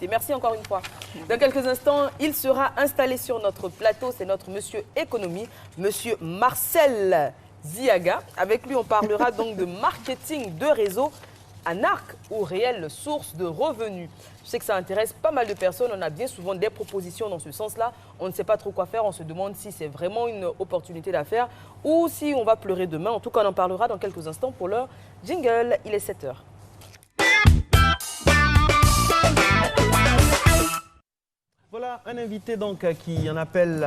Merci encore une fois. Dans quelques instants, il sera installé sur notre plateau. C'est notre monsieur économie, monsieur Marcel Ziaga. Avec lui, on parlera donc de marketing de réseau, un arc ou réelle source de revenus. Je sais que ça intéresse pas mal de personnes. On a bien souvent des propositions dans ce sens-là. On ne sait pas trop quoi faire. On se demande si c'est vraiment une opportunité d'affaires ou si on va pleurer demain. En tout cas, on en parlera dans quelques instants. Pour l'heure, jingle, il est 7 h. Voilà un invité donc qui en appelle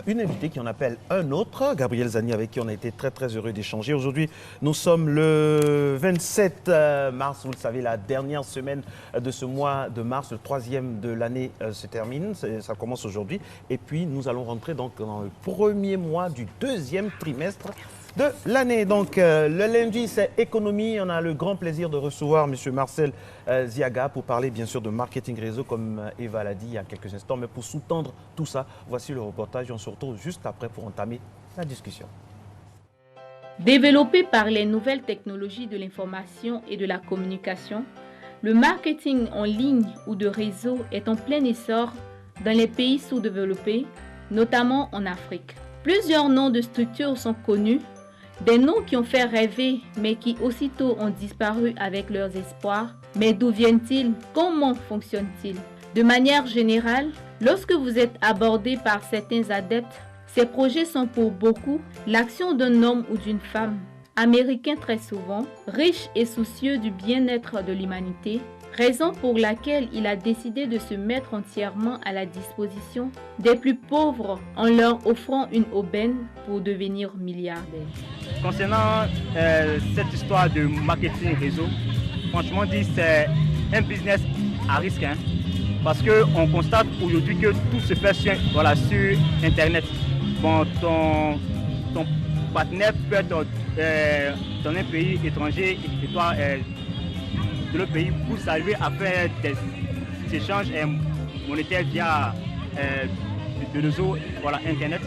une invitée qui en appelle un autre, Gabriel Zani, avec qui on a été très heureux d'échanger. Aujourd'hui, nous sommes le 27 mars, vous le savez, la dernière semaine de ce mois de mars, le troisième de l'année se termine, ça commence aujourd'hui. Et puis nous allons rentrer donc dans le premier mois du deuxième trimestre de l'année. Donc le lundi, c'est économie. On a le grand plaisir de recevoir M. Marcel Ziaga pour parler bien sûr de marketing réseau, comme Eva l'a dit il y a quelques instants. Mais pour sous-tendre tout ça, voici le reportage. On se retrouve juste après pour entamer la discussion. Développé par les nouvelles technologies de l'information et de la communication, le marketing en ligne ou de réseau est en plein essor dans les pays sous-développés, notamment en Afrique. Plusieurs noms de structures sont connus, des noms qui ont fait rêver, mais qui aussitôt ont disparu avec leurs espoirs. Mais d'où viennent-ils? Comment fonctionnent-ils? De manière générale, lorsque vous êtes abordé par certains adeptes, ces projets sont pour beaucoup l'action d'un homme ou d'une femme, américain très souvent, riche et soucieux du bien-être de l'humanité, raison pour laquelle il a décidé de se mettre entièrement à la disposition des plus pauvres en leur offrant une aubaine pour devenir milliardaires. Concernant cette histoire de marketing réseau, franchement dit, c'est un business à risque, hein, parce qu'on constate aujourd'hui que tout se fait sur Internet. Bon, ton partenaire peut être dans un pays étranger et toi de l'autre pays, vous arrivez à faire des échanges monétaires via le réseau Internet.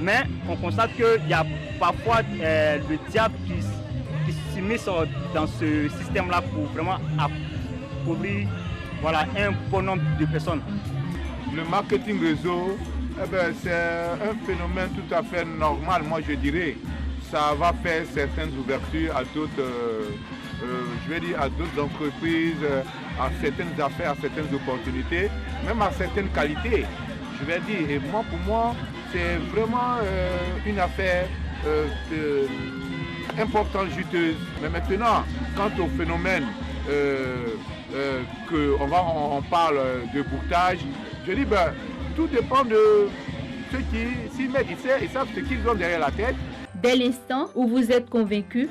Mais on constate qu'il y a parfois le diable qui s'immisce dans ce système-là pour vraiment appauvrir un bon nombre de personnes. Le marketing réseau, c'est un phénomène tout à fait normal, moi je dirais. Ça va faire certaines ouvertures à d'autres, à d'autres entreprises, à certaines affaires, à certaines opportunités, même à certaines qualités. Je vais dire, et moi, pour moi, c'est vraiment une affaire importante, juteuse. Mais maintenant, quant au phénomène on parle de bouctage, je dis, tout dépend de ceux qui s'y mettent. Ils savent ce qu'ils ont derrière la tête. Dès l'instant où vous êtes convaincu,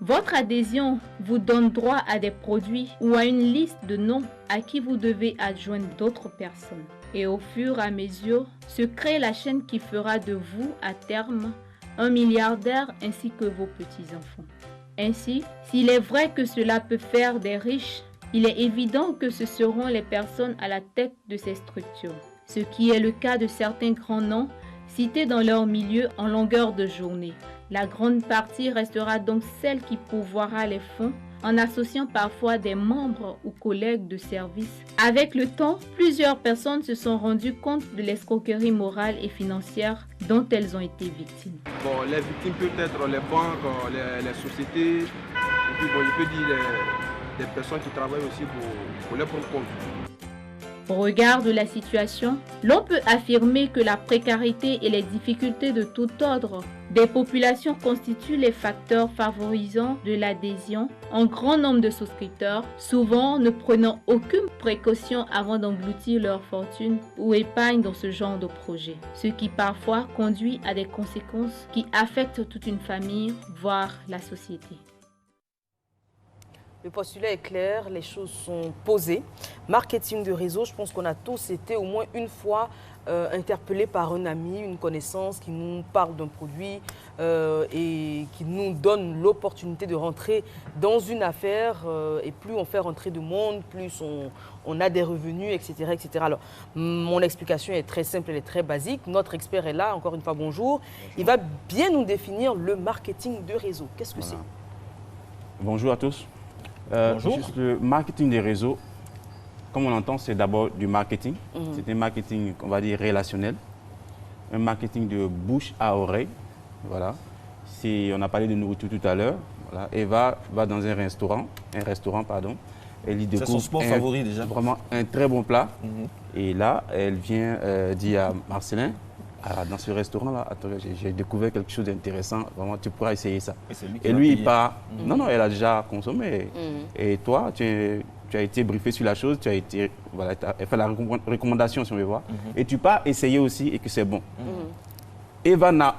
votre adhésion vous donne droit à des produits ou à une liste de noms à qui vous devez adjoindre d'autres personnes. Et au fur et à mesure, se crée la chaîne qui fera de vous, à terme, un milliardaire ainsi que vos petits-enfants. Ainsi, s'il est vrai que cela peut faire des riches, il est évident que ce seront les personnes à la tête de ces structures. Ce qui est le cas de certains grands noms cités dans leur milieu en longueur de journée. La grande partie restera donc celle qui pourvoira les fonds en associant parfois des membres ou collègues de service. Avec le temps, plusieurs personnes se sont rendues compte de l'escroquerie morale et financière dont elles ont été victimes. Bon, les victimes peuvent être les banques, les sociétés, et puis bon, je peux dire des personnes qui travaillent aussi pour leur propre compte. Au regard de la situation, l'on peut affirmer que la précarité et les difficultés de tout ordre des populations constituent les facteurs favorisant de l'adhésion en grand nombre de souscripteurs, souvent ne prenant aucune précaution avant d'engloutir leur fortune ou épargne dans ce genre de projet, ce qui parfois conduit à des conséquences qui affectent toute une famille, voire la société. Le postulat est clair, les choses sont posées. Marketing de réseau, je pense qu'on a tous été au moins une fois interpellés par un ami, une connaissance qui nous parle d'un produit et qui nous donne l'opportunité de rentrer dans une affaire. Et plus on fait rentrer de monde, plus on a des revenus, etc., etc. Alors, mon explication est très simple, elle est très basique. Notre expert est là, encore une fois, bonjour. Il va bien nous définir le marketing de réseau. Qu'est-ce que c'est? Bonjour à tous. Bonjour. Juste le marketing des réseaux, comme on l'entend, c'est d'abord du marketing. C'est un marketing, on va dire, relationnel. Un marketing de bouche à oreille. Voilà. On a parlé de nourriture tout à l'heure. Voilà. Eva va dans un restaurant, Elle y découvre c'est son sport favori déjà. Vraiment un très bon plat. Et là, elle vient dire à Marcelin, dans ce restaurant-là, j'ai découvert quelque chose d'intéressant. Vraiment, tu pourras essayer ça. Et lui, il part. Non, elle a déjà consommé. Et toi, tu as été briefé sur la chose, tu as été, voilà, fait la recommandation, si on veut voir. Et tu pars essayer aussi et que c'est bon. Eva n'a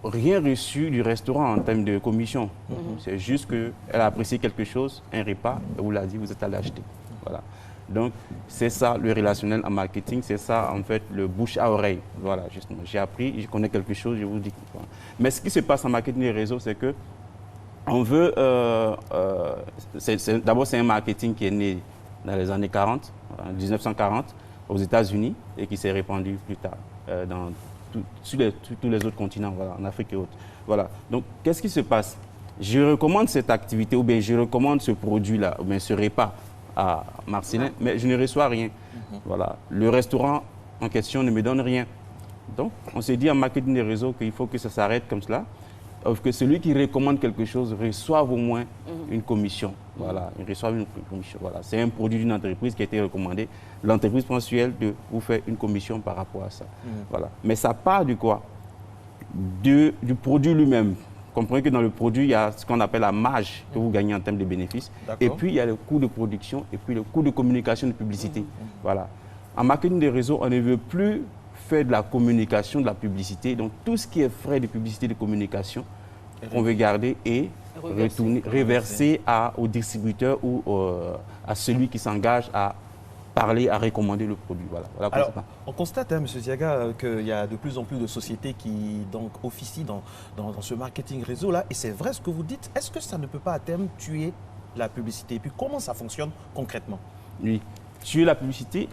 rien reçu du restaurant en termes de commission. C'est juste qu'elle a apprécié quelque chose, un repas, et vous l'a dit, vous êtes allé acheter. Voilà. Donc, c'est ça le relationnel en marketing, c'est ça en fait le bouche à oreille. Voilà, justement. J'ai appris, je connais quelque chose, je vous dis. Voilà. Mais ce qui se passe en marketing des réseaux, c'est que on veut. D'abord, c'est un marketing qui est né dans les années 40, en 1940, aux États-Unis, et qui s'est répandu plus tard dans sur tous les autres continents, voilà, en Afrique et autres. Voilà. Donc, qu'est-ce qui se passe? Je recommande cette activité, ou bien je recommande ce produit-là, ou bien ce repas à Marcelin, mais je ne reçois rien. Voilà. Le restaurant en question ne me donne rien. Donc, on s'est dit en marketing des réseaux qu'il faut que ça s'arrête comme cela, que celui qui recommande quelque chose reçoive au moins une commission. Voilà, il reçoit une commission. Voilà. C'est un produit d'une entreprise qui a été recommandé. L'entreprise mensuelle de vous faire une commission par rapport à ça. Voilà. Mais ça part du quoi? Du produit lui-même. Comprenez que dans le produit, il y a ce qu'on appelle la marge que vous gagnez en termes de bénéfices. Et puis, il y a le coût de production et puis le coût de communication, de publicité. Voilà. En marketing des réseaux, on ne veut plus faire de la communication, de la publicité. Donc, tout ce qui est frais de publicité, de communication, on veut garder et reverser au distributeur ou à celui qui s'engage à parler, à recommander le produit. Voilà. Alors, on constate, M. Ziaga, qu'il y a de plus en plus de sociétés qui donc, officient dans ce marketing réseau-là. Et c'est vrai ce que vous dites. Est-ce que ça ne peut pas à terme tuer la publicité? Et puis, comment ça fonctionne concrètement? Oui, tuer la publicité.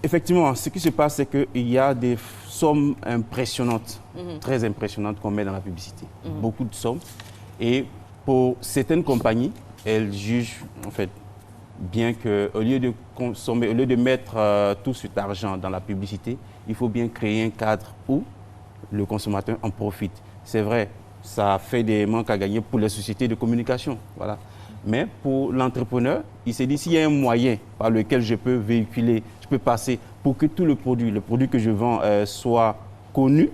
Effectivement, ce qui se passe, c'est qu'il y a des sommes impressionnantes, très impressionnantes qu'on met dans la publicité. Beaucoup de sommes. Et pour certaines compagnies, elles jugent, en fait, bien qu'au lieu de consommer, au lieu de mettre tout cet argent dans la publicité, il faut bien créer un cadre où le consommateur en profite. C'est vrai, ça fait des manques à gagner pour les sociétés de communication. Voilà. Mais pour l'entrepreneur, il s'est dit, s'il y a un moyen par lequel je peux véhiculer, je peux passer pour que tout le produit que je vends soit connu,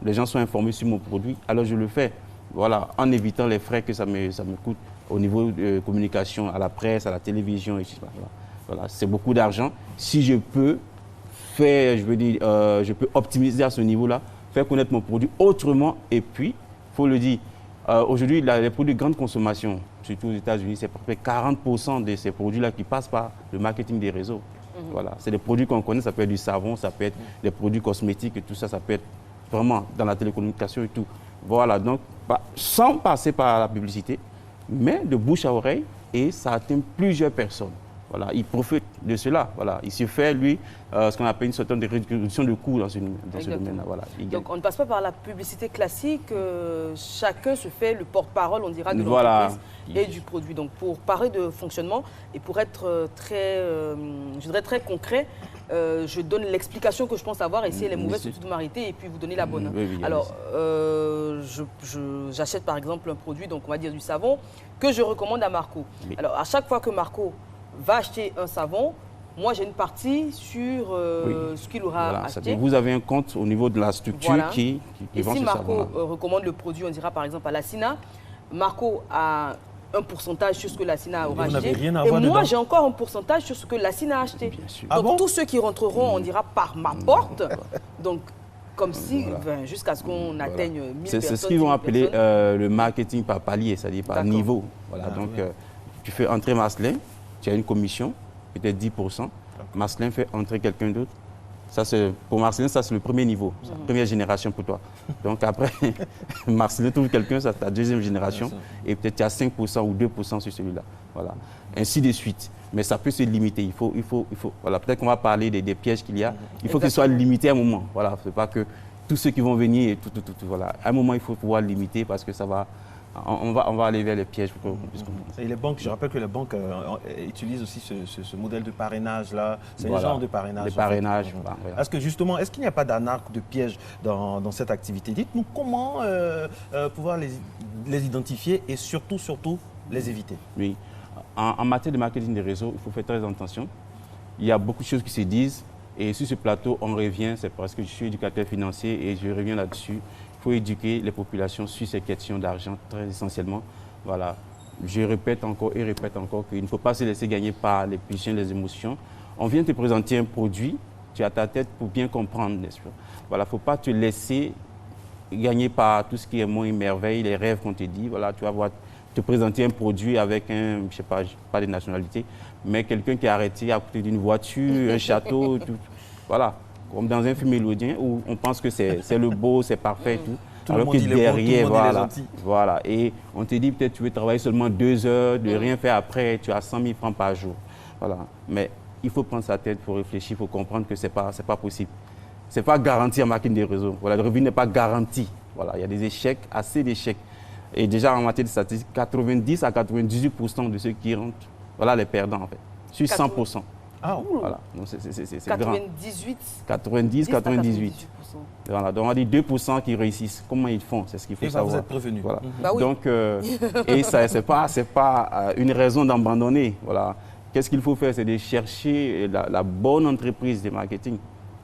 les gens soient informés sur mon produit, alors je le fais. Voilà, en évitant les frais que ça me coûte au niveau de communication, à la presse, à la télévision, etc. Voilà, c'est beaucoup d'argent. Si je peux faire, je peux optimiser à ce niveau-là, faire connaître mon produit autrement, et puis, il faut le dire, aujourd'hui, les produits de grande consommation, surtout aux États-Unis, c'est à peu près 40% de ces produits-là qui passent par le marketing des réseaux. Voilà, c'est des produits qu'on connaît, ça peut être du savon, ça peut être des produits cosmétiques et tout ça, ça peut être vraiment dans la télécommunication et tout. Voilà, donc, sans passer par la publicité, mais de bouche à oreille, et ça atteint plusieurs personnes. Voilà, il profite de cela. Voilà, il se fait, lui, ce qu'on appelle une certaine réduction de coûts dans ce domaine-là. Voilà, donc, on ne passe pas par la publicité classique. Chacun se fait le porte-parole, on dira, de l'entreprise et du produit. Donc, pour parler de fonctionnement et pour être très, je dirais très concret, je donne l'explication que je pense avoir, et si elle est mauvaise, surtout de m'arrêter et puis vous donner la bonne. Oui, alors, j'achète par exemple un produit, donc on va dire du savon, que je recommande à Marco. Oui. Alors, à chaque fois que Marco va acheter un savon, moi j'ai une partie sur ce qu'il aura acheté. Vous avez un compte au niveau de la structure qui vend ce savon. Et si Marco recommande le produit, on dira par exemple à la Sina, Marco a un pourcentage sur ce que la Sina aura acheté. Et moi, j'ai encore un pourcentage sur ce que la Sina a acheté. Donc, tous ceux qui rentreront, on dira par ma porte. Donc, comme si, jusqu'à ce qu'on atteigne 1000 personnes. C'est ce qu'ils vont appeler le marketing par palier, c'est-à-dire par niveau. Voilà, donc, tu fais entrer Marcelin, tu as une commission, peut-être 10%. Marcelin fait entrer quelqu'un d'autre. Ça, pour Marcelin, ça c'est le premier niveau, la première génération pour toi. Donc après, Marcelin trouve quelqu'un, ça c'est ta deuxième génération, et peut-être tu as 5% ou 2% sur celui-là. Voilà. Ainsi de suite. Mais ça peut se limiter. Il faut voilà, peut-être qu'on va parler des pièges qu'il y a. Il faut qu'il soit limité à un moment. Voilà, c'est pas que tous ceux qui vont venir, voilà. À un moment, il faut pouvoir limiter parce que ça va on va aller vers les pièges pour qu'on puisse comprendre. Et les banques, je rappelle que les banques utilisent aussi ce modèle de parrainage-là. C'est Voilà. un genre de parrainage. Les parrainages. Voilà. Est-ce que justement, est-ce qu'il n'y a pas d'arnaque, de piège dans cette activité? Dites-nous comment pouvoir les identifier et surtout les éviter. Oui. En matière de marketing des réseaux, il faut faire très attention. Il y a beaucoup de choses qui se disent et sur ce plateau, on revient, c'est parce que je suis éducateur financier et je reviens là-dessus. Il faut éduquer les populations sur ces questions d'argent très essentiellement. Voilà. Je répète encore et répète encore qu'il ne faut pas se laisser gagner par les pulsions, les émotions. On vient te présenter un produit, tu as ta tête pour bien comprendre, n'est-ce pas? Voilà, il ne faut pas te laisser gagner par tout ce qui est moins et merveille, les rêves qu'on te dit. Voilà, tu vas voir te présenter un produit avec un, je sais pas de nationalité, mais quelqu'un qui est arrêté à côté d'une voiture, un château, tout. Voilà. Comme dans un film mélodien où on pense que c'est le beau, c'est parfait et tout. Alors que derrière, voilà. Et on te dit peut-être tu veux travailler seulement 2 heures, de rien faire après, tu as 100 000 francs par jour. Voilà. Mais il faut prendre sa tête, il faut réfléchir, il faut comprendre que ce n'est pas possible. Ce n'est pas garanti en marketing des réseaux. Voilà, le revenu n'est pas garanti. Voilà, il y a des échecs, assez d'échecs. Et déjà en matière de statistiques, 90 à 98% de ceux qui rentrent, voilà les perdants en fait, sur 100%. Ah, voilà, donc c'est 98 90, 98. Voilà, donc on dit 2% qui réussissent. Comment ils font? C'est ce qu'il faut savoir. Vous êtes prévenus. Voilà. Bah oui. Donc, et ça, c'est pas une raison d'abandonner. Voilà. Qu'est-ce qu'il faut faire? C'est de chercher la bonne entreprise de marketing,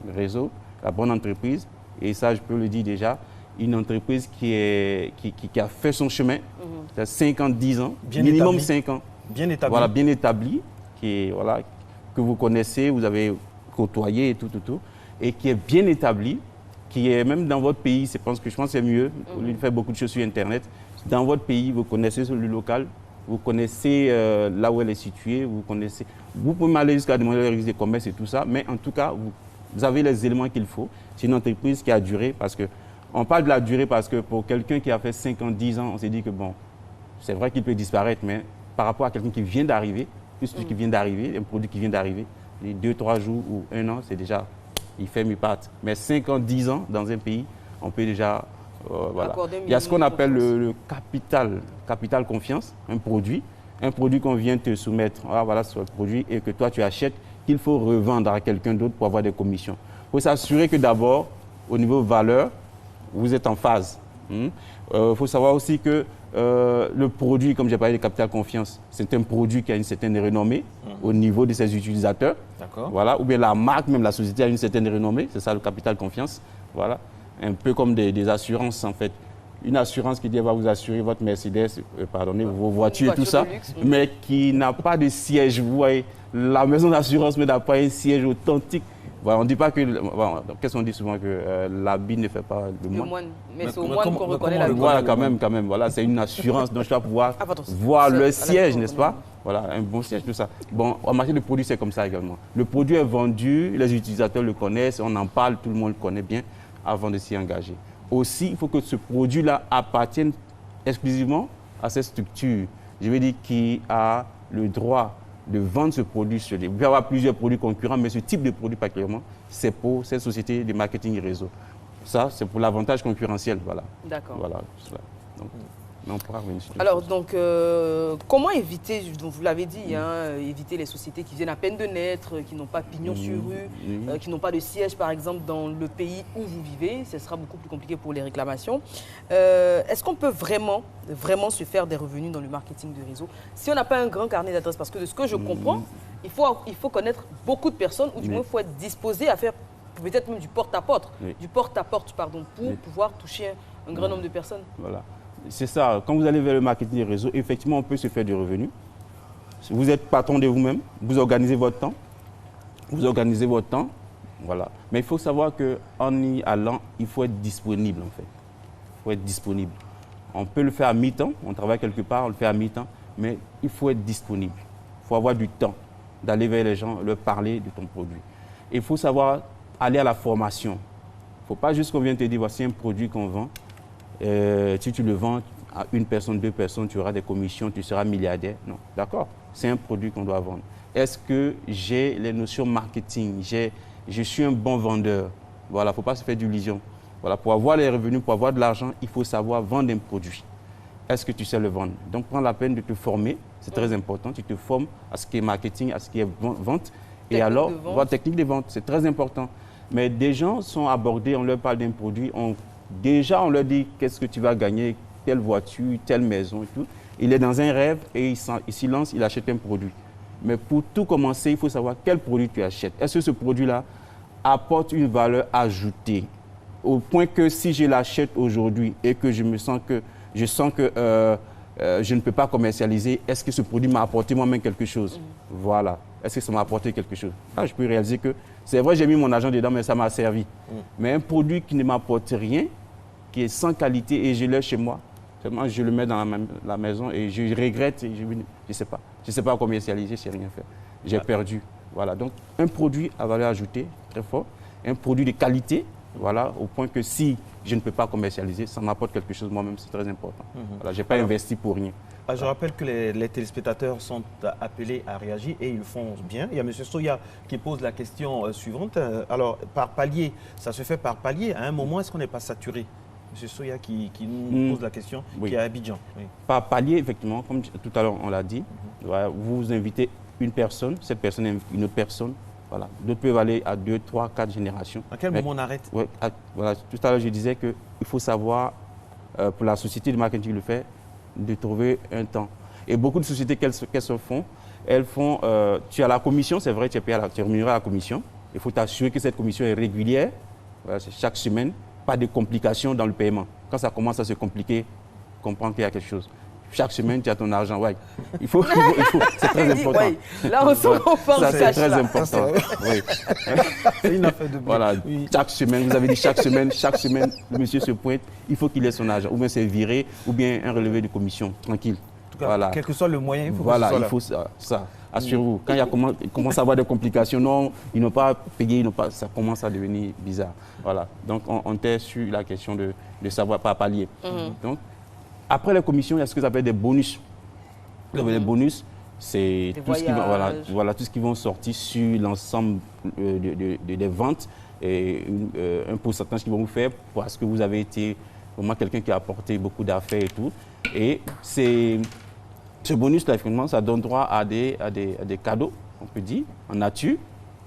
le réseau, la bonne entreprise. Et ça, je peux le dire déjà, une entreprise qui a fait son chemin, 50-10 ans, bien minimum établi. 5 ans. Bien établi. Voilà, bien établi, que vous connaissez, vous avez côtoyé et tout, et qui est bien établi, qui est même dans votre pays, je pense que c'est mieux, au lieu de faire beaucoup de choses sur Internet, dans votre pays, vous connaissez le local, vous connaissez là où elle est située, vous pouvez m'aller jusqu'à demander le registre de commerce et tout ça, mais en tout cas, vous avez les éléments qu'il faut. C'est une entreprise qui a duré, parce que on parle de la durée parce que pour quelqu'un qui a fait 5 ans, 10 ans, on s'est dit que bon, c'est vrai qu'il peut disparaître, mais par rapport à quelqu'un qui vient d'arriver, plus celui qui vient d'arriver, un produit qui vient d'arriver, 2-3 jours ou 1 an, c'est déjà, il fait mi-part. Mais 5 ans, 10 ans dans un pays, on peut déjà, voilà. Il y a ce qu'on appelle le capital confiance, un produit qu'on vient te soumettre, voilà ce produit, et que toi tu achètes, qu'il faut revendre à quelqu'un d'autre pour avoir des commissions. Il faut s'assurer que d'abord, au niveau valeur, vous êtes en phase. Il faut savoir aussi que le produit, comme j'ai parlé de capital confiance, c'est un produit qui a une certaine renommée au niveau de ses utilisateurs. Voilà, ou bien la marque, même la société a une certaine renommée, c'est ça le capital confiance. Voilà, un peu comme des assurances en fait. Une assurance qui dit va vous assurer votre Mercedes, vos voitures et tout ça, mais qui n'a pas de siège. Vous voyez, la maison d'assurance n'a pas un siège authentique. Voilà, on ne dit pas que... Qu'est-ce qu'on dit souvent? Que l'habit ne fait pas le moine. Mais c'est au moine qu'on reconnaît la vie. Voilà, quand même. Voilà, c'est une assurance dont je dois pouvoir voir le siège, n'est-ce pas? Voilà, un bon siège, tout ça. Bon, en matière de produit, c'est comme ça également. Le produit est vendu, les utilisateurs le connaissent, on en parle, tout le monde le connaît bien avant de s'y engager. Aussi, il faut que ce produit-là appartienne exclusivement à cette structure. Je veux dire, qui a le droit de vendre ce produit sur les... Vous pouvez avoir plusieurs produits concurrents, mais ce type de produit particulièrement, c'est pour cette société de marketing et réseau. Ça, c'est pour l'avantage concurrentiel, voilà. D'accord. Voilà, cela. Donc, on pourra revenir sur alors, donc, comment éviter, donc vous l'avez dit, éviter les sociétés qui viennent à peine de naître, qui n'ont pas pignon sur rue, qui n'ont pas de siège, par exemple, dans le pays où vous vivez. Ce sera beaucoup plus compliqué pour les réclamations. Est-ce qu'on peut vraiment se faire des revenus dans le marketing de réseau si on n'a pas un grand carnet d'adresses? Parce que de ce que je comprends, il faut connaître beaucoup de personnes, ou du moins il faut être disposé à faire peut-être même du porte-à-porte, pour pouvoir toucher un grand nombre de personnes. Voilà. C'est ça, quand vous allez vers le marketing des réseaux, effectivement, on peut se faire du revenu. Vous êtes patron de vous-même, vous organisez votre temps. Voilà. Mais il faut savoir qu'en y allant, il faut être disponible, en fait. Il faut être disponible. On peut le faire à mi-temps, on travaille quelque part, on le fait à mi-temps, mais il faut être disponible. Il faut avoir du temps d'aller vers les gens, leur parler de ton produit. Il faut savoir aller à la formation. Il ne faut pas juste qu'on vienne te dire, voici un produit qu'on vend. Si tu le vends à 1 personne, 2 personnes, tu auras des commissions, tu seras milliardaire. Non, d'accord, c'est un produit qu'on doit vendre. Est-ce que j'ai les notions marketing? Je suis un bon vendeur? Voilà, il ne faut pas se faire d'illusions. Voilà, pour avoir les revenus, pour avoir de l'argent, il faut savoir vendre un produit. est-ce que tu sais le vendre? Donc, prends la peine de te former, c'est très important. Tu te formes à ce qui est marketing, à ce qui est vente. Et alors, votre technique de vente, c'est très important. Mais des gens sont abordés, on leur parle d'un produit, déjà on leur dit qu'est-ce que tu vas gagner, telle voiture, telle maison et tout. Il est dans un rêve et il s'y lance, il achète un produit. Mais pour tout commencer, il faut savoir quel produit tu achètes. Est-ce que ce produit-là apporte une valeur ajoutée? Au point que si je l'achète aujourd'hui et que je sens que je ne peux pas commercialiser, est-ce que ce produit m'a apporté moi-même quelque chose? Voilà. Est-ce que ça m'a apporté quelque chose? Là, je peux réaliser que c'est vrai, j'ai mis mon argent dedans, mais ça m'a servi. Mais un produit qui ne m'apporte rien, qui est sans qualité et je l'ai chez moi, seulement je le mets dans la maison et je regrette et je ne sais pas. Je ne sais pas commercialiser, je ne sais rien faire. J'ai perdu. Voilà. Donc, un produit à valeur ajoutée, très fort. Un produit de qualité, voilà, au point que si je ne peux pas commercialiser, ça m'apporte quelque chose moi-même, c'est très important. Voilà, je n'ai pas investi pour rien. Je rappelle que les téléspectateurs sont appelés à réagir et ils le font bien. Il y a M. Soya qui pose la question suivante. Alors, par palier, ça se fait par palier. À un moment, est-ce qu'on n'est pas saturé? M. Soya qui nous pose la question, qui est à Abidjan. Oui. Par palier, effectivement, comme tout à l'heure on l'a dit, voilà, vous invitez une personne, cette personne invite une autre personne. Voilà. D'autres peuvent aller à 2, 3, 4 générations. À quel moment on arrête? Voilà, tout à l'heure, je disais qu'il faut savoir, pour la société de marketing le fait, de trouver un temps. Et beaucoup de sociétés, qu'elles se font, elles font, tu as la commission, c'est vrai, tu es rémunéré à la commission. Il faut t'assurer que cette commission est régulière, voilà, c'est chaque semaine, pas de complications dans le paiement. Quand ça commence à se compliquer, comprends qu'il y a quelque chose. Chaque semaine, tu as ton argent. Ouais. Il faut c'est très important. Oui. Là, on sent qu'on parle ça, c'est très important. Oui. C'est une affaire de voilà. Chaque semaine, vous avez dit chaque semaine, le monsieur se pointe, il faut qu'il ait son argent. Ou bien c'est viré, ou bien un relevé de commission, tranquille. En tout cas, voilà. Quel que soit le moyen, il faut voilà, que ce soit il faut ça. Assurez-vous. Quand il commence à avoir des complications, non, ils n'ont pas payé, ça commence à devenir bizarre. Voilà. Donc, on était sur la question de savoir par palier. Donc, après les commissions, il y a ce que j'appelle des bonus. Les bonus, c'est tout ce qui vont sortir sur l'ensemble des ventes et un pourcentage qu'ils vont vous faire parce que vous avez été vraiment quelqu'un qui a apporté beaucoup d'affaires et tout. Et ce bonus-là, effectivement, ça donne droit à des cadeaux, on peut dire, en nature.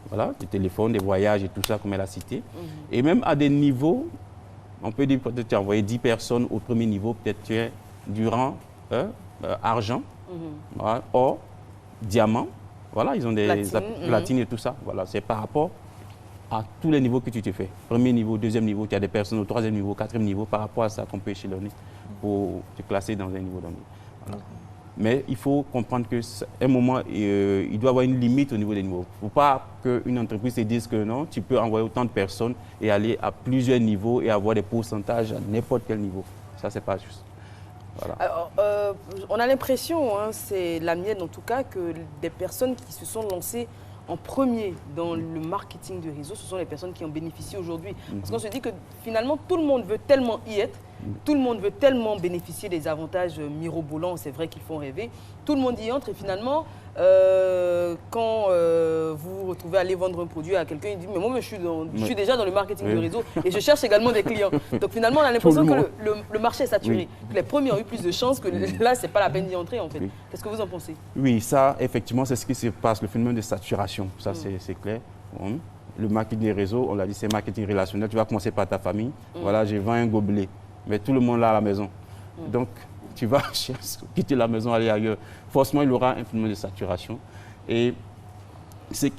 Voilà, des téléphones, des voyages et tout ça, comme elle a cité. Et même à des niveaux. On peut dire peut-être tu as envoyé 10 personnes au premier niveau, peut-être tu es durant argent, voilà, or, diamant. Voilà, ils ont des platines et tout ça. Voilà, c'est par rapport à tous les niveaux que tu te fais. Premier niveau, deuxième niveau, tu as des personnes au troisième niveau, quatrième niveau, par rapport à ça qu'on peut échelonner pour te classer dans un niveau donné. Voilà. Mais il faut comprendre qu'à un moment, il doit y avoir une limite au niveau des niveaux. Il ne faut pas qu'une entreprise se dise que non, tu peux envoyer autant de personnes et aller à plusieurs niveaux et avoir des pourcentages à n'importe quel niveau. Ça, ce n'est pas juste. Voilà. Alors, on a l'impression, c'est la mienne en tout cas, que des personnes qui se sont lancées en premier dans le marketing de réseau, ce sont les personnes qui en bénéficient aujourd'hui. Parce qu'on se dit que finalement, tout le monde veut tellement y être, tout le monde veut tellement bénéficier des avantages mirobolants, c'est vrai qu'ils font rêver. Tout le monde y entre et finalement, quand vous vous retrouvez à aller vendre un produit à quelqu'un, il dit « mais moi je suis déjà dans le marketing de réseau et je cherche également des clients ». Donc finalement, on a l'impression que le marché est saturé. Que les premiers ont eu plus de chances, que là, ce n'est pas la peine d'y entrer en fait. Qu'est-ce que vous en pensez? Oui, ça, effectivement, c'est ce qui se passe, le phénomène de saturation. Ça, c'est clair. Le marketing des réseaux, on l'a dit, c'est marketing relationnel. Tu vas commencer par ta famille. Voilà, je vends un gobelet. Mais tout le monde là à la maison. Donc, tu vas quitter la maison, aller ailleurs. Forcément, il y aura un phénomène de saturation. Et c'est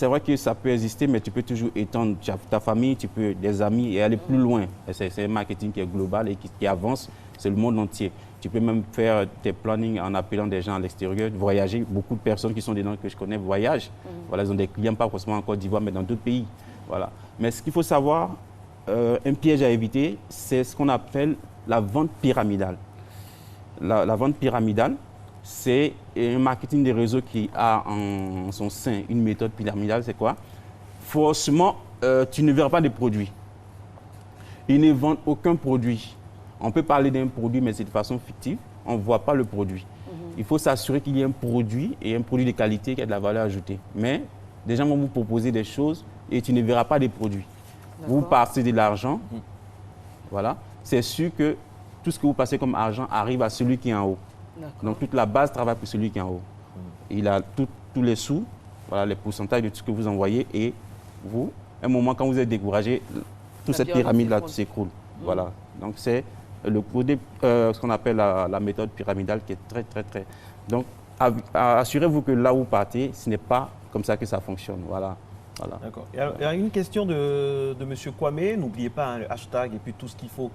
vrai que ça peut exister, mais tu peux toujours étendre ta famille, tu peux des amis et aller plus loin. C'est un marketing qui est global et qui avance. C'est le monde entier. Tu peux même faire tes plannings en appelant des gens à l'extérieur, voyager. Beaucoup de personnes qui sont dedans que je connais voyagent. Voilà, ils ont des clients, pas forcément en Côte d'Ivoire, mais dans d'autres pays. Voilà. Mais ce qu'il faut savoir, un piège à éviter, c'est ce qu'on appelle la vente pyramidale. La vente pyramidale, c'est un marketing des réseaux qui a en son sein une méthode pyramidale. C'est quoi? Forcément, tu ne verras pas de produits. Ils ne vendent aucun produit. On peut parler d'un produit, mais c'est de façon fictive. On ne voit pas le produit. Il faut s'assurer qu'il y ait un produit et un produit de qualité qui a de la valeur ajoutée. Mais des gens vont vous proposer des choses et tu ne verras pas des produits. Vous passez de l'argent, voilà. C'est sûr que tout ce que vous passez comme argent arrive à celui qui est en haut. Donc toute la base travaille pour celui qui est en haut. Il a tous les sous, voilà, les pourcentages de tout ce que vous envoyez et vous, à un moment quand vous êtes découragé, toute cette pyramide-là s'écroule. Voilà. Donc c'est ce qu'on appelle la méthode pyramidale qui est très. Donc assurez-vous que là où vous partez, ce n'est pas comme ça que ça fonctionne. Voilà. D'accord. Il y a une question de M. Kwame. N'oubliez pas le hashtag et puis tout ce qu'il faut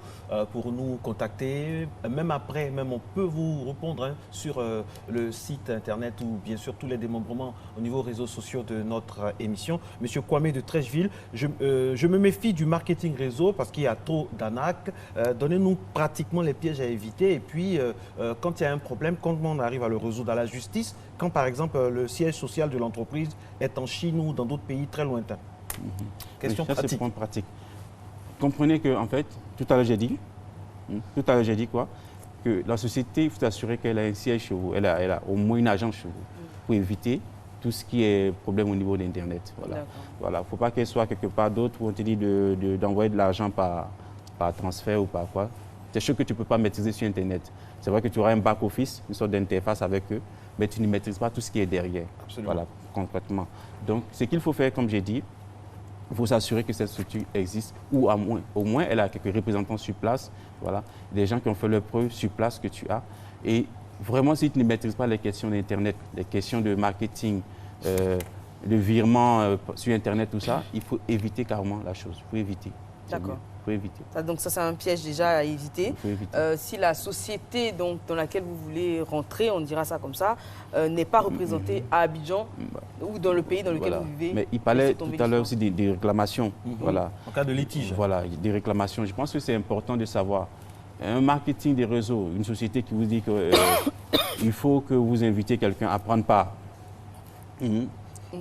pour nous contacter. Même après, on peut vous répondre sur le site internet ou bien sûr tous les démembrements au niveau réseaux sociaux de notre émission. M. Kwame de Trècheville, je me méfie du marketing réseau parce qu'il y a trop d'arnaques. Donnez-nous pratiquement les pièges à éviter. Et puis, quand il y a un problème, comment on arrive à le résoudre à la justice? Quand, par exemple, le siège social de l'entreprise est en Chine ou dans d'autres pays très lointains. Question pratique. Point pratique. Comprenez que, en fait, tout à l'heure j'ai dit quoi? Que la société, il faut assurer qu'elle a un siège chez vous, elle a au moins une agence chez vous, pour éviter tout ce qui est problème au niveau d'Internet. Voilà. Il ne faut pas qu'elle soit quelque part d'autre où on te dit d'envoyer de l'argent par transfert ou par quoi. C'est sûr que tu ne peux pas maîtriser sur Internet. C'est vrai que tu auras un back-office, une sorte d'interface avec eux, mais tu ne maîtrises pas tout ce qui est derrière. Absolument. Voilà, concrètement. Donc, ce qu'il faut faire, comme j'ai dit, il faut s'assurer que cette structure existe, ou au moins elle a quelques représentants sur place, voilà, des gens qui ont fait leur preuve sur place que tu as. Et vraiment, si tu ne maîtrises pas les questions d'Internet, les questions de marketing, de virement sur Internet, tout ça, il faut éviter carrément la chose. Il faut éviter. D'accord. Il faut éviter. Donc ça, c'est un piège déjà à éviter. Si la société dans laquelle vous voulez rentrer, on dira ça comme ça, n'est pas représentée à Abidjan ou dans le pays dans lequel vous vivez. Mais il parlait tout à l'heure aussi des réclamations. Voilà. En cas de litige. Voilà, des réclamations. Je pense que c'est important de savoir. Un marketing des réseaux, une société qui vous dit qu'il faut que vous invitez quelqu'un à prendre part.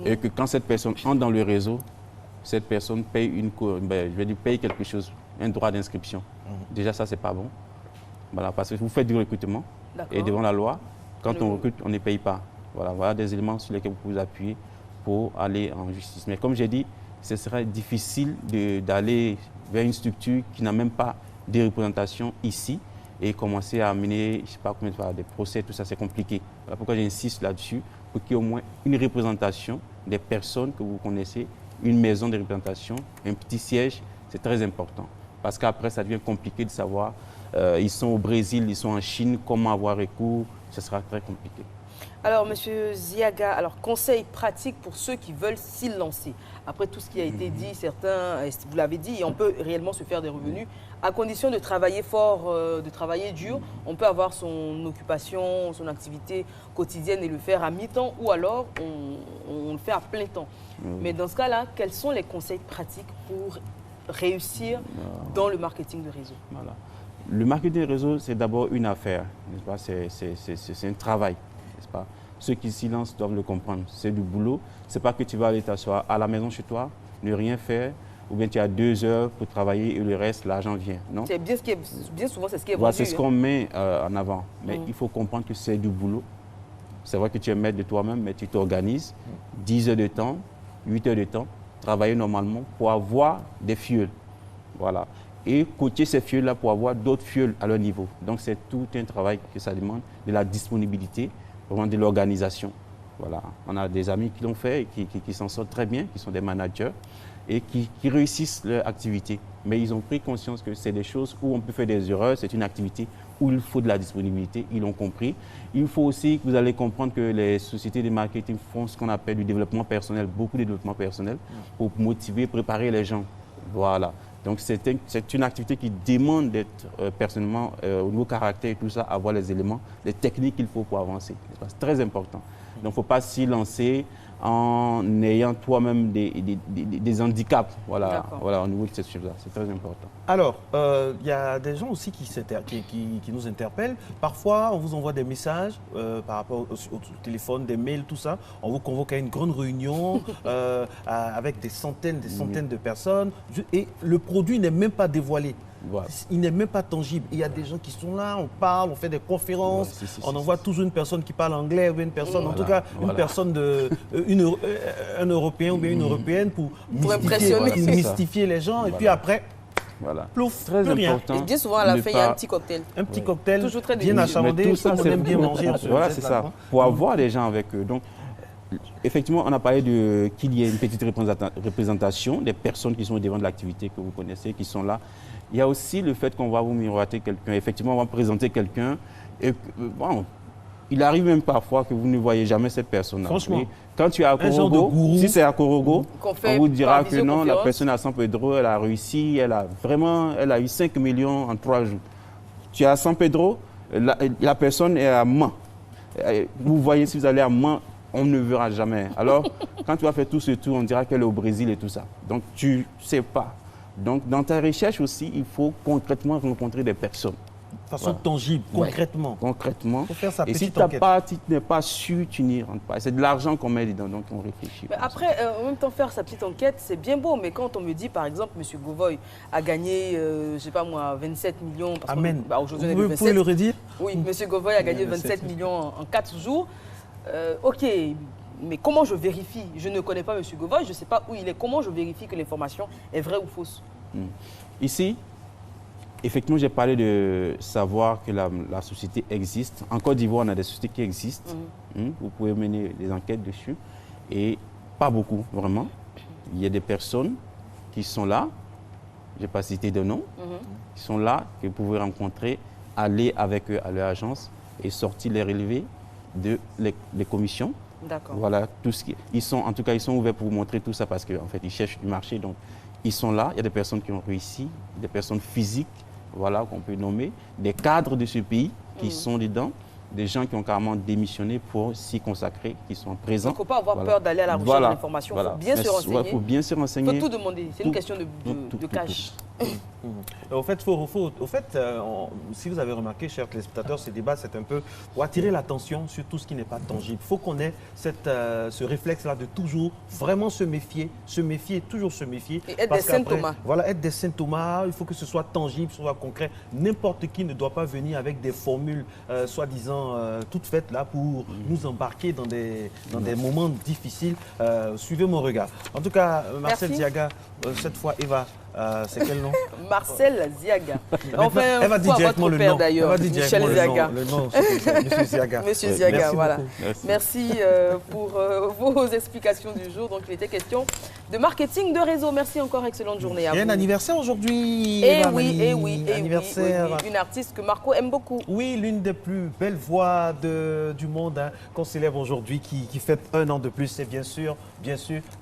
Et que quand cette personne entre dans le réseau, cette personne paye paye quelque chose, un droit d'inscription. Déjà, ça, c'est pas bon. Voilà, parce que vous faites du recrutement et devant la loi, quand on recrute, on ne paye pas. Voilà des éléments sur lesquels vous pouvez appuyer pour aller en justice. Mais comme j'ai dit, ce serait difficile d'aller vers une structure qui n'a même pas de représentation ici et commencer à mener, je ne sais pas combien de fois, des procès, tout ça, c'est compliqué. Voilà pourquoi j'insiste là-dessus, pour qu'il y ait au moins une représentation des personnes que vous connaissez, une maison de représentation, un petit siège, c'est très important. Parce qu'après, ça devient compliqué de savoir, ils sont au Brésil, ils sont en Chine, comment avoir recours, ce sera très compliqué. Alors, Monsieur Ziaga, conseil pratique pour ceux qui veulent s'y lancer. Après tout ce qui a été dit, certains, vous l'avez dit, on peut réellement se faire des revenus à condition de travailler fort, de travailler dur. On peut avoir son occupation, son activité quotidienne et le faire à mi-temps ou alors on le fait à plein temps. Mais dans ce cas-là, quels sont les conseils pratiques pour réussir dans le marketing de réseau? Voilà. Le marketing de réseau, c'est d'abord une affaire, n'est-ce pas? C'est un travail, n'est-ce pas? Ceux qui s'y lancent doivent le comprendre. C'est du boulot. Ce n'est pas que tu vas aller t'asseoir à la maison chez toi, ne rien faire, ou bien tu as 2 heures pour travailler et le reste, l'argent vient. Non? C'est bien souvent, c'est ce qui est voilà, vendu. C'est ce qu'on met en avant. Mais il faut comprendre que c'est du boulot. C'est vrai que tu es maître de toi-même, mais tu t'organises. 10 heures de temps, 8 heures de temps, travailler normalement pour avoir des fioles. Voilà. Et coacher ces fioles-là pour avoir d'autres fioles à leur niveau. Donc c'est tout un travail que ça demande, de la disponibilité, vraiment de l'organisation. Voilà. On a des amis qui l'ont fait et qui s'en sortent très bien, qui sont des managers et qui réussissent leur activité. Mais ils ont pris conscience que c'est des choses où on peut faire des erreurs, c'est une activité où il faut de la disponibilité, ils l'ont compris. Il faut aussi que vous allez comprendre que les sociétés de marketing font ce qu'on appelle du développement personnel, beaucoup de développement personnel, pour motiver, préparer les gens. Voilà. Donc c'est une activité qui demande d'être personnellement, au niveau caractère et tout ça, avoir les éléments, les techniques qu'il faut pour avancer. C'est très important. Donc il ne faut pas s'y lancer en ayant toi-même des handicaps au niveau de cette chose-là. C'est très important. Alors, il y a des gens aussi qui nous interpellent. Parfois, on vous envoie des messages par rapport au téléphone, des mails, tout ça. On vous convoque à une grande réunion avec des centaines de personnes. Et le produit n'est même pas dévoilé. Voilà. Il n'est même pas tangible. Il y a des gens qui sont là, on parle, on fait des conférences, on envoie toujours une personne qui parle anglais ou une personne, en tout cas une personne un Européen ou bien une Européenne pour mystifier les gens. Et puis après, Voilà. Plouf, Très plus rien. important. Et bien souvent, à la de fin, il y a pas- un petit cocktail. Un petit cocktail Toujours très bien délicieux. achalandé, Mais tout ça, on c'est aime bien manger. Voilà, c'est ça. Pour avoir des gens avec eux. Donc, effectivement, on a parlé qu'il y ait une petite représentation des personnes qui sont au devant de l'activité que vous connaissez, qui sont là. Il y a aussi le fait qu'on va vous miroiter quelqu'un. Effectivement, on va présenter quelqu'un. Et bon, il arrive même parfois que vous ne voyez jamais cette personne-là. Franchement. Et quand tu es à Un genre de Korogo, gourou. si c'est à Korogo, Qu'on fait on vous dira par que non, la visioconférence. personne à San Pedro, elle a réussi, elle a eu 5 millions en 3 jours. Tu es à San Pedro, la personne est à Mans. Vous voyez, si vous allez à Mans, on ne verra jamais. Alors, quand tu vas faire tout ce tour, on dira qu'elle est au Brésil et tout ça. Donc, tu ne sais pas. Donc, dans ta recherche aussi, il faut concrètement rencontrer des personnes. De façon tangible, concrètement. Concrètement. Faut faire sa Et si petite enquête. tu n'es pas sûr, tu n'y rentres pas. C'est de l'argent qu'on met dedans, donc on réfléchit. Mais après, en même temps, faire sa petite enquête, c'est bien beau. Mais quand on me dit, par exemple, M. Govoy a gagné, je ne sais pas moi, 27 millions. Parce Amen. Aujourd'hui, on est Vous le pouvez 27. le redire? Oui, M. Govoy a gagné 27 millions en 4 jours. OK, mais comment je vérifie? Je ne connais pas M. Govoy, je ne sais pas où il est. Comment je vérifie que l'information est vraie ou fausse? Ici, effectivement, j'ai parlé de savoir que la société existe. En Côte d'Ivoire, on a des sociétés qui existent. Vous pouvez mener des enquêtes dessus. Et pas beaucoup, vraiment. Il y a des personnes qui sont là, je n'ai pas cité de nom, qui sont là, que vous pouvez rencontrer, aller avec eux à leur agence et sortir les relevés les commissions. D'accord. Voilà, tout ce qui... ils sont ouverts pour vous montrer tout ça parce qu'en fait, ils cherchent du marché. Donc, ils sont là. Il y a des personnes qui ont réussi, des personnes physiques, voilà, qu'on peut nommer, des cadres de ce pays qui sont dedans, des gens qui ont carrément démissionné pour s'y consacrer, qui sont présents. Il ne faut pas avoir peur d'aller à la recherche de l'information. Il faut bien se renseigner. Il faut bien se renseigner. Il faut tout demander. C'est une question de cash. Au fait, si vous avez remarqué, chers téléspectateurs, ce débat, c'est un peu pour attirer l'attention sur tout ce qui n'est pas tangible. Il faut qu'on ait ce réflexe-là de toujours vraiment se méfier, toujours se méfier. Et être des Saint Thomas. Voilà, être des Saint Thomas, il faut que ce soit tangible, ce soit concret. N'importe qui ne doit pas venir avec des formules soi-disant toutes faites là pour nous embarquer dans des moments difficiles. Suivez mon regard. En tout cas, Marcel Ziaga, cette fois, Eva, c'est quel nom? Marcel Ziaga. Enfin, elle va dire directement le nom. D'ailleurs, Michel Ziaga. Le nom, Monsieur Ziaga. Monsieur Ziaga, Merci voilà. beaucoup. Merci pour vos explications du jour. Donc, il était question de marketing de réseau. Merci encore, excellente journée à vous. Il y a un anniversaire aujourd'hui. Eh oui, anniversaire. Une artiste que Marco aime beaucoup. Oui, l'une des plus belles voix du monde qu'on célèbre aujourd'hui, qui fête 1 an de plus, c'est bien sûr,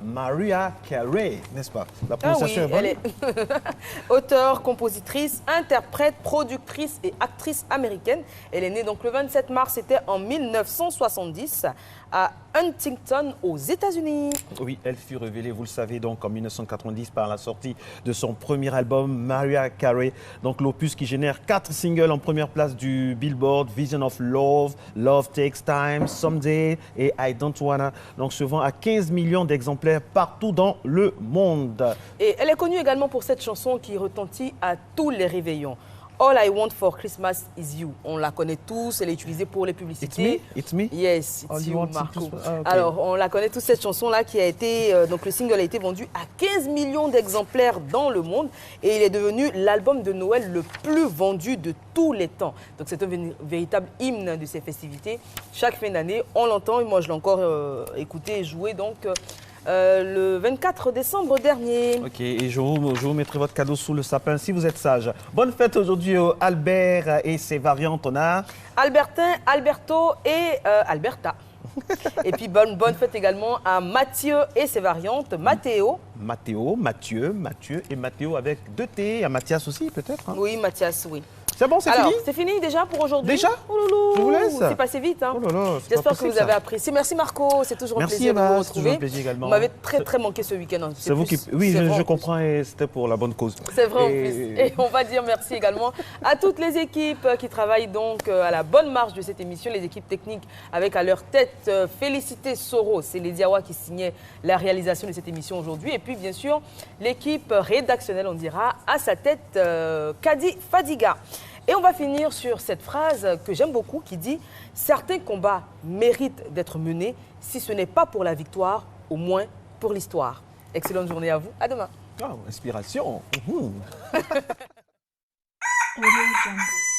Mariah Carey, n'est-ce pas? La prononciation est bonne. Elle est auteure, compositrice, interprète, productrice et actrice américaine. Elle est née donc le 27 mars, c'était en 1970 à Huntington, aux États-Unis. Oui, elle fut révélée, vous le savez, donc en 1990 par la sortie de son premier album, Mariah Carey. Donc l'opus qui génère 4 singles en première place du Billboard, Vision of Love, Love Takes Time, Someday et I Don't Wanna. Donc se vend à 15 millions d'exemplaires partout dans le monde. Et elle est connue également pour cette chanson qui retentit à tous les réveillons. All I Want for Christmas is You. On la connaît tous, elle est utilisée pour les publicités. It's me? Yes, All it's you you, want Marco. Christmas. Ah, okay. Alors, on la connaît tous, cette chanson-là qui a été, donc le single a été vendu à 15 millions d'exemplaires dans le monde et il est devenu l'album de Noël le plus vendu de tous les temps. Donc, c'est un véritable hymne de ces festivités. Chaque fin d'année, on l'entend et moi, je l'ai encore écouté et joué, donc... le 24 décembre dernier. Ok, et je vous mettrai votre cadeau sous le sapin si vous êtes sage. Bonne fête aujourd'hui au Albert et ses variantes. On a Albertin, Alberto et Alberta. Et puis bonne fête également à Mathieu et ses variantes, Mathéo. Mathieu et Mathéo avec 2 T. À Mathias aussi peut-être, hein? Oui, Mathias, oui. C'est bon, c'est fini? C'est fini déjà pour aujourd'hui. Déjà? Oh loulou, je vous laisse. C'est passé vite. Hein. Oh là là, j'espère que vous avez apprécié. Merci Marco, c'est toujours un plaisir de vous retrouver. Un plaisir également. Vous m'avez très manqué ce week-end. Hein. C'est vous qui... Oui, je comprends et c'était pour la bonne cause. C'est vrai en plus. Et on va dire merci également à toutes les équipes qui travaillent donc à la bonne marche de cette émission, les équipes techniques avec à leur tête Félicité Soro, c'est les Diawa qui signaient la réalisation de cette émission aujourd'hui. Et puis bien sûr, l'équipe rédactionnelle, on dira, à sa tête Kadi Fadiga. Et on va finir sur cette phrase que j'aime beaucoup qui dit « Certains combats méritent d'être menés, si ce n'est pas pour la victoire, au moins pour l'histoire ». Excellente journée à vous, à demain. Ah, inspiration. Audio Jungle.